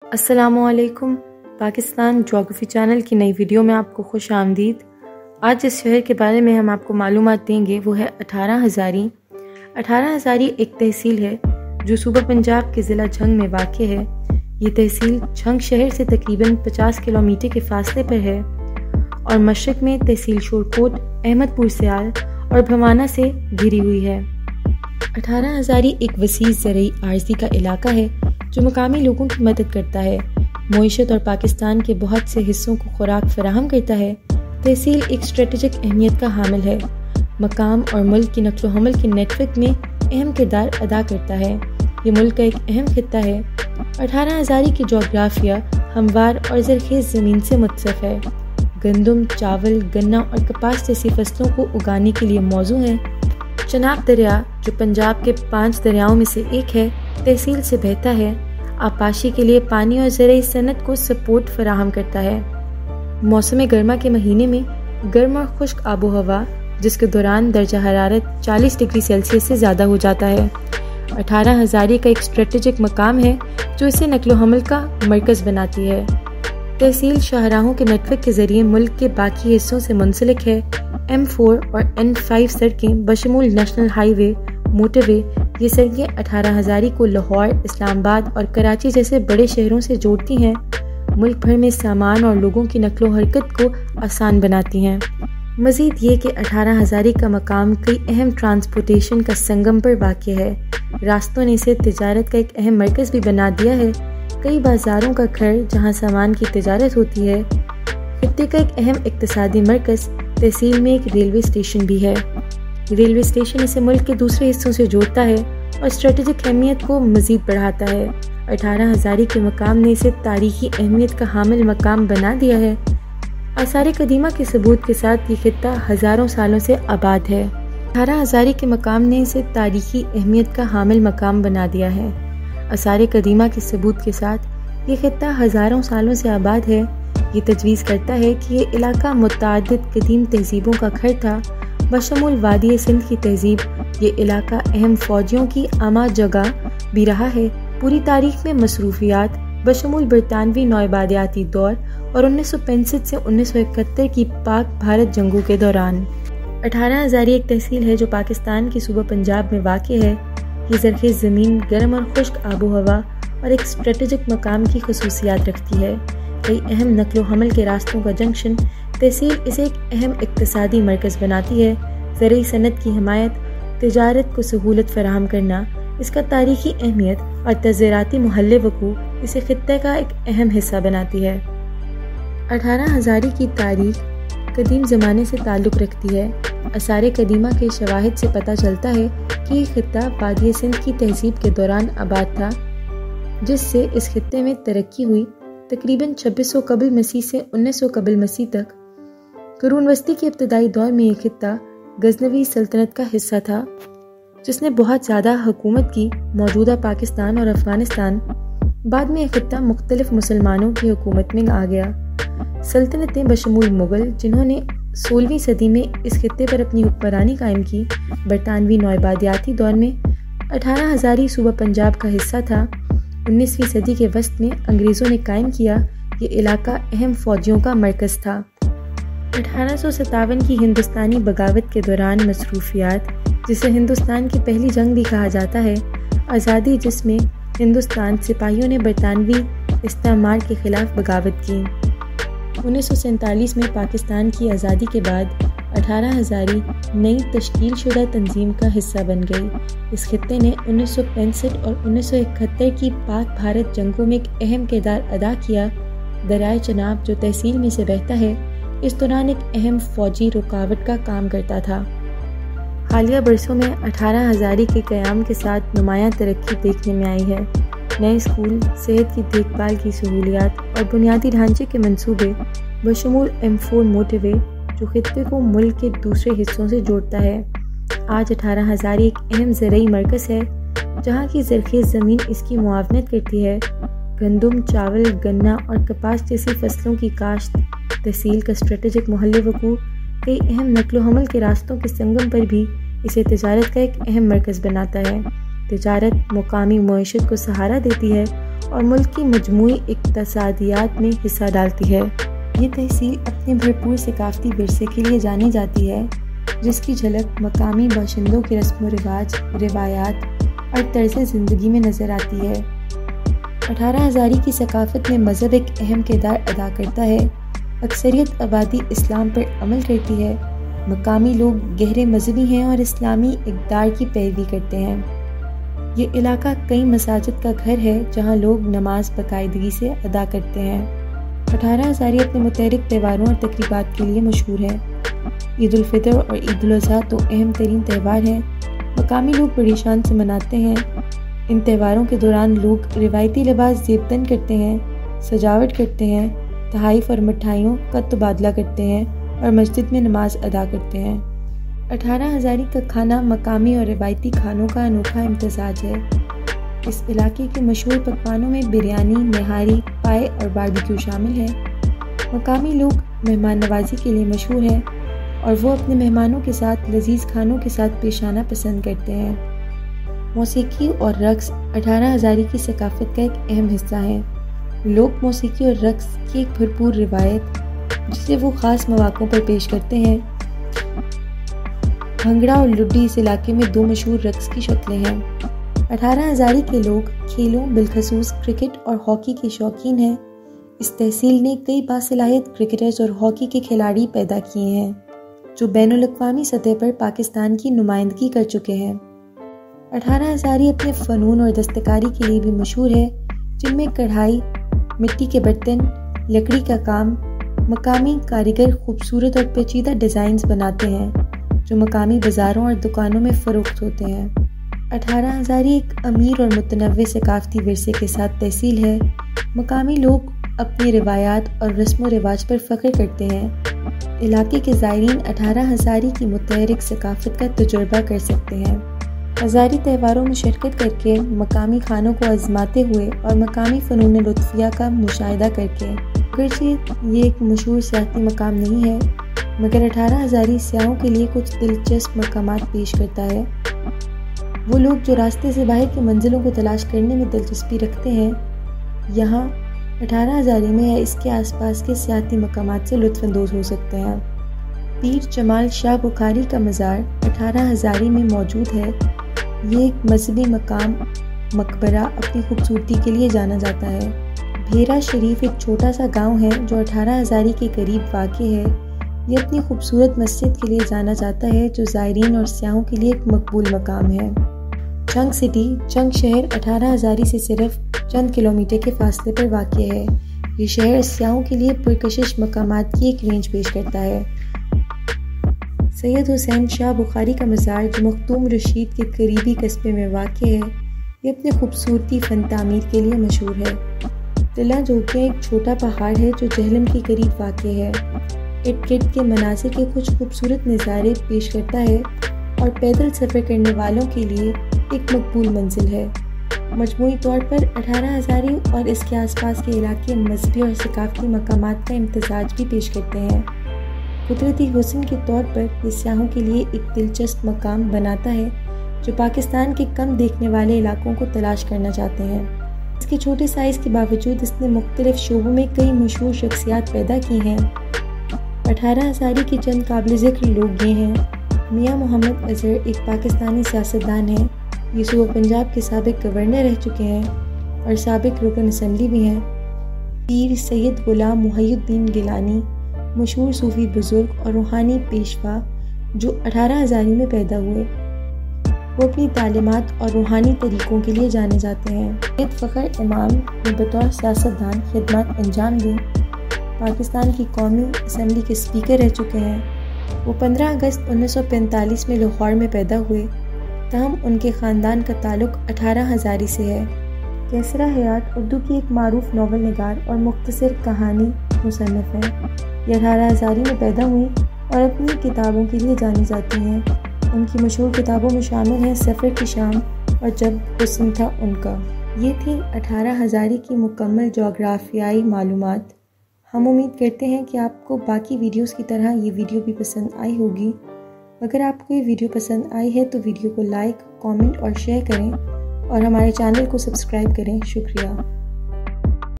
السلام علیکم۔ پاکستان جغرافی چینل کی نئی ویڈیو میں آپ کو خوش آمدید۔ آج جس شہر کے بارے میں ہم آپ کو معلومات دیں گے وہ ہے 18 ہزاری۔ 18 ہزاری ایک تحصیل ہے جو صوبہ پنجاب کے ضلع جھنگ میں واقع ہے۔ یہ تحصیل جھنگ شہر سے تقریباً 50 کلومیٹر کے فاصلے پر ہے اور مشرق میں تحصیل شورکوٹ، احمد پور سیال اور بھوانہ سے گھری ہوئی ہے۔ 18 ہزاری ایک وسیع زرعی عارضی کا علاقہ ہے جو مقامی لوگوں کی مدد کرتا ہے، معیشت اور پاکستان کے بہت سے حصوں کو خوراک فراہم کرتا ہے۔ تحصیل ایک اسٹریٹجک اہمیت کا حامل ہے، مقام اور ملک کی نقل و حمل کے نیٹ ورک میں اہم کردار ادا کرتا ہے۔ یہ ملک کا ایک اہم خطہ ہے۔ 18 ہزاری کی جغرافیہ ہموار اور زرخیز زمین سے متصف ہے۔ گندم، چاول، گنا اور کپاس جیسی فصلوں کو اگانے کے لیے موزوں ہے۔ چناب دریا جو پنجاب کے 5 دریاؤں میں سے ایک ہے، تحصیل سے بہتا ہے۔ آبپاشی کے لیے پانی اور زرعی صنعت کو سپورٹ فراہم کرتا ہے۔ موسم گرما کے مہینے میں گرم اور خشک آب و ہوا جس کے دوران درجہ حرارت 40 ڈگری سیلسیس سے زیادہ ہو جاتا ہے۔ 18 ہزاری کا ایک اسٹریٹجک مقام ہے جو اسے نقل و حمل کا مرکز بناتی ہے۔ تحصیل شاہراہوں کے نیٹ ورک کے ذریعے ملک کے باقی حصوں سے منسلک ہے۔ M4 اور N5 سڑکیں بشمول نیشنل ہائی وے، موٹر وے، یہ سڑکیں 18 ہزاری کو لاہور، اسلام آباد اور کراچی جیسے بڑے شہروں سے جوڑتی ہیں، ملک بھر میں سامان اور لوگوں کی نقل و حرکت کو آسان بناتی ہیں۔ مزید یہ کہ 18 ہزاری کا مقام کئی اہم ٹرانسپورٹیشن کا سنگم پر واقع ہے۔ راستوں نے اسے تجارت کا ایک اہم مرکز بھی بنا دیا ہے، کئی بازاروں کا گھر جہاں سامان کی تجارت ہوتی ہے۔ خطے کا ایک اہم اقتصادی مرکز تحصیل میں ایک ریلوے اسٹیشن بھی ہے۔ ریلوے اسٹیشن اسے ملک کے دوسرے حصوں سے جوڑتا ہے اور اسٹریٹجک اہمیت کو مزید بڑھاتا ہے۔ 18 ہزاری کے مقام نے اسے تاریخی اہمیت کا حامل مقام بنا دیا ہے۔ آثار قدیمہ کے ثبوت کے ساتھ یہ خطہ ہزاروں سالوں سے آباد ہے۔ 18 ہزاری کے مقام نے اسے تاریخی اہمیت کا حامل مقام بنا دیا ہے۔ آثار قدیمہ کے ثبوت کے ساتھ یہ خطہ ہزاروں سالوں سے آباد ہے۔ یہ تجویز کرتا ہے کہ یہ علاقہ متعدد قدیم تہذیبوں کا گھر تھا، بشمول وادی سندھ کی تہذیب۔ یہ علاقہ اہم فوجیوں کی آماد جگہ بھی رہا ہے۔ پوری تاریخ میں مصروفیات بشمول برطانوی نوآبادیاتی دور اور 1965 سے 1971 کی پاک بھارت جنگوں کے دوران۔ 18 ہزاری ایک تحصیل ہے جو پاکستان کے صوبہ پنجاب میں واقع ہے۔ یہ زرخیز زمین، گرم اور خشک آب و ہوا اور ایک اسٹریٹجک مقام کی خصوصیات رکھتی ہے۔ کئی اہم نقل و حمل کے راستوں کا جنکشن، تحصیل اسے ایک اہم اقتصادی مرکز بناتی ہے۔ زرعی صنعت کی حمایت، تجارت کو سہولت فراہم کرنا، اس کا تاریخی اہمیت اور تزارعاتی محل وقوع اسے خطے کا ایک اہم حصہ بناتی ہے۔ 18 ہزاری کی تاریخ قدیم زمانے سے تعلق رکھتی ہے۔ آثار قدیمہ کے شواہد سے پتہ چلتا ہے کہ یہ خطہ وادی سندھ کی تہذیب کے دوران آباد تھا، جس سے اس خطے میں ترقی ہوئی۔ تقریباً 2600 قبل مسیح سے 1900 قبل مسیح تک قرون وسطی کے ابتدائی دور میں یہ خطہ غزنوی سلطنت کا حصہ تھا، جس نے بہت زیادہ حکومت کی موجودہ پاکستان اور افغانستان۔ بعد میں یہ خطہ مختلف مسلمانوں کی حکومت میں آ گیا۔ سلطنتیں بشمول مغل جنہوں نے 16ویں صدی میں اس خطے پر اپنی حکمرانی قائم کی۔ برطانوی نوآبادیاتی دور میں 18 ہزاری صوبہ پنجاب کا حصہ تھا۔ 19ویں صدی کے وسط میں انگریزوں نے قائم کیا۔ یہ علاقہ اہم فوجیوں کا مرکز تھا۔ 1857 کی ہندوستانی بغاوت کے دوران مصروفیات، جسے ہندوستان کی پہلی جنگ بھی کہا جاتا ہے، آزادی جس میں ہندوستان سپاہیوں نے برطانوی استعمار کے خلاف بغاوت کی۔ 1947 میں پاکستان کی آزادی کے بعد 18 ہزاری نئی تشکیل شدہ تنظیم کا حصہ بن گئی۔ اس خطے نے 1965 اور 1971 کی پاک بھارت جنگوں میں ایک اہم کردار ادا کیا۔ دریائے چناب جو تحصیل میں سے بہتا ہے، اس دوران ایک اہم فوجی رکاوٹ کا کام کرتا تھا۔ حالیہ برسوں میں 18 ہزاری کے قیام کے ساتھ نمایاں ترقی دیکھنے میں آئی ہے۔ نئے اسکول، صحت کی دیکھ بھال کی سہولیات اور بنیادی ڈھانچے کے منصوبے بشمول M4 موٹر وے جو خطے کو ملک کے دوسرے حصوں سے جوڑتا ہے۔ آج 18 ہزاری ایک اہم زرعی مرکز ہے جہاں کی زرخیز زمین اس کی معاونت کرتی ہے۔ گندم، چاول، گنا اور کپاس جیسی فصلوں کی کاشت، تحصیل کا اسٹریٹجک محل وقوع، کئی اہم نقل و حمل کے راستوں کے سنگم پر بھی اسے تجارت کا ایک اہم مرکز بناتا ہے۔ تجارت مقامی معیشت کو سہارا دیتی ہے اور ملک کی مجموعی اقتصادیات میں حصہ ڈالتی ہے۔ یہ تحصیل اپنے بھرپور ثقافتی ورثے کے لیے جانی جاتی ہے، جس کی جھلک مقامی باشندوں کے رسم و رواج، روایات اور طرز زندگی میں نظر آتی ہے۔ 18 ہزاری کی ثقافت میں مذہب ایک اہم کردار ادا کرتا ہے۔ اکثریت آبادی اسلام پر عمل کرتی ہے۔ مقامی لوگ گہرے مذہبی ہیں اور اسلامی اقدار کی پیروی کرتے ہیں۔ یہ علاقہ کئی مساجد کا گھر ہے جہاں لوگ نماز باقاعدگی سے ادا کرتے ہیں۔ 18 ہزاری اپنے متحرک تہواروں اور تقریبات کے لیے مشہور ہے۔ عید الفطر اور عید الاضحیٰ تو اہم ترین تہوار ہیں۔ مقامی لوگ بڑی شان سے مناتے ہیں۔ ان تہواروں کے دوران لوگ روایتی لباس زیب تن کرتے ہیں، سجاوٹ کرتے ہیں، تحائف اور مٹھائیوں کا تبادلہ کرتے ہیں اور مسجد میں نماز ادا کرتے ہیں۔ 18 ہزاری کا کھانا مقامی اور روایتی کھانوں کا انوکھا امتزاج ہے۔ اس علاقے کے مشہور پکوانوں میں بریانی، نہاری، پائے اور باربیکیو شامل ہیں۔ مقامی لوگ مہمان نوازی کے لیے مشہور ہیں اور وہ اپنے مہمانوں کے ساتھ لذیذ کھانوں کے ساتھ پیش آنا پسند کرتے ہیں۔ موسیقی اور رقص 18 ہزاری کی ثقافت کا ایک اہم حصہ ہے۔ لوک موسیقی اور رقص کی ایک بھرپور روایت جسے وہ خاص مواقعوں پر پیش کرتے ہیں۔ بھنگڑا اور لڈی اس علاقے میں دو مشہور رقص کی شکلیں ہیں۔ 18 ہزاری کے لوگ کھیلوں بالخصوص کرکٹ اور ہاکی کے شوقین ہیں۔ اس تحصیل نے کئی باصلاحیت کرکٹرز اور ہاکی کے کھلاڑی پیدا کیے ہیں جو بین الاقوامی سطح پر پاکستان کی نمائندگی کر چکے ہیں۔ 18 ہزاری اپنے فنون اور دستکاری کے لیے بھی مشہور ہے، جن میں کڑھائی، مٹی کے برتن، لکڑی کا کام۔ مقامی کاریگر خوبصورت اور پیچیدہ ڈیزائنز بناتے ہیں جو مقامی بازاروں اور دکانوں میں فروخت ہوتے ہیں۔ 18 ہزاری ایک امیر اور متنوع ثقافتی ورثے کے ساتھ تحصیل ہے۔ مقامی لوگ اپنی روایات اور رسم و رواج پر فخر کرتے ہیں۔ علاقے کے زائرین 18 ہزاری کی متحرک ثقافت کا تجربہ کر سکتے ہیں۔ ہزاری تہواروں میں شرکت کر کے، مقامی کھانوں کو آزماتے ہوئے اور مقامی فنون لطفیہ کا مشاہدہ کر کے، اگرچہ یہ ایک مشہور سیاحتی مقام نہیں ہے، مگر 18 ہزاری سیاحوں کے لیے کچھ دلچسپ مقامات پیش کرتا ہے۔ وہ لوگ جو راستے سے باہر کی منزلوں کو تلاش کرنے میں دلچسپی رکھتے ہیں، یہاں 18 ہزاری میں یا اس کے آس پاس کے سیاحتی مقامات سے لطف اندوز ہو سکتے ہیں۔ پیر جمال شاہ بخاری کا مزار 18 ہزاری میں موجود ہے۔ یہ ایک مذہبی مقام مقبرہ اپنی خوبصورتی کے لیے جانا جاتا ہے۔ بھیرا شریف ایک چھوٹا سا گاؤں ہے جو 18 ہزاری کے قریب واقع ہے۔ یہ اپنی خوبصورت مسجد کے لیے جانا جاتا ہے جو زائرین اور سیاحوں کے لیے ایک مقبول مقام ہے۔ چنگ سٹی، چنگ شہر 18 ہزاری سے صرف چند کلومیٹر کے فاصلے پر واقع ہے۔ یہ شہر سیاحوں کے لیے پرکشش مقامات کی ایک رینج پیش کرتا ہے۔ سید حسین شاہ بخاری کا مزار جو مختوم رشید کے قریبی قصبے میں واقع ہے، یہ اپنے خوبصورتی فن تعمیر کے لیے مشہور ہے۔ تلہ جوگیاں ایک چھوٹا پہاڑ ہے جو جہلم کے قریب واقع ہے۔ ارد گرد کے مناظر کے کچھ خوبصورت نظارے پیش کرتا ہے اور پیدل سفر کرنے والوں کے لیے ایک مقبول منزل ہے۔ مجموعی طور پر 18 ہزاری اور اس کے آس پاس کے علاقے مذہبی اور ثقافتی مقامات کا امتزاج بھی پیش کرتے ہیں۔ قدرتی حسن کے طور پر یہ سیاحوں کے لیے ایک دلچسپ مقام بناتا ہے جو پاکستان کے کم دیکھنے والے علاقوں کو تلاش کرنا چاہتے ہیں۔ اس کے چھوٹے سائز کے باوجود اس نے مختلف شعبوں میں کئی مشہور شخصیات پیدا کی ہیں۔ 18 ہزاری کے چند قابل ذکر لوگ یہ ہیں: میاں محمد اظہر ایک پاکستانی سیاستدان ہیں۔ یہ صوبہ پنجاب کے سابق گورنر رہ چکے ہیں اور سابق رکن اسمبلی بھی ہیں۔ پیر سید غلام محی الدین گیلانی، مشہور صوفی بزرگ اور روحانی پیشوا جو 18 ہزاری میں پیدا ہوئے، وہ اپنی تعلیمات اور روحانی طریقوں کے لیے جانے جاتے ہیں۔ سید فخر امام نے بطور سیاستدان خدمات انجام دیں۔ پاکستان کی قومی اسمبلی کے اسپیکر رہ چکے ہیں۔ وہ 15 اگست 1945 میں لاہور میں پیدا ہوئے، تاہم ان کے خاندان کا تعلق 18 ہزاری سے ہے۔ کیسرا حیات اردو کی ایک معروف ناول نگار اور مختصر کہانی مصنف ہیں۔ یہ 18 ہزاری میں پیدا ہوئی اور اپنی کتابوں کے لیے جانی جاتی ہیں۔ ان کی مشہور کتابوں میں شامل ہیں سفر کی شام اور جب حسن تھا ان کا۔ یہ تھی 18 ہزاری کی مکمل جغرافیائی معلومات۔ ہم امید کرتے ہیں کہ آپ کو باقی ویڈیوز کی طرح یہ ویڈیو بھی پسند آئی ہوگی۔ اگر آپ کو یہ ویڈیو پسند آئی ہے تو ویڈیو کو لائک، کامنٹ اور شیئر کریں اور ہمارے چینل کو سبسکرائب کریں۔ شکریہ۔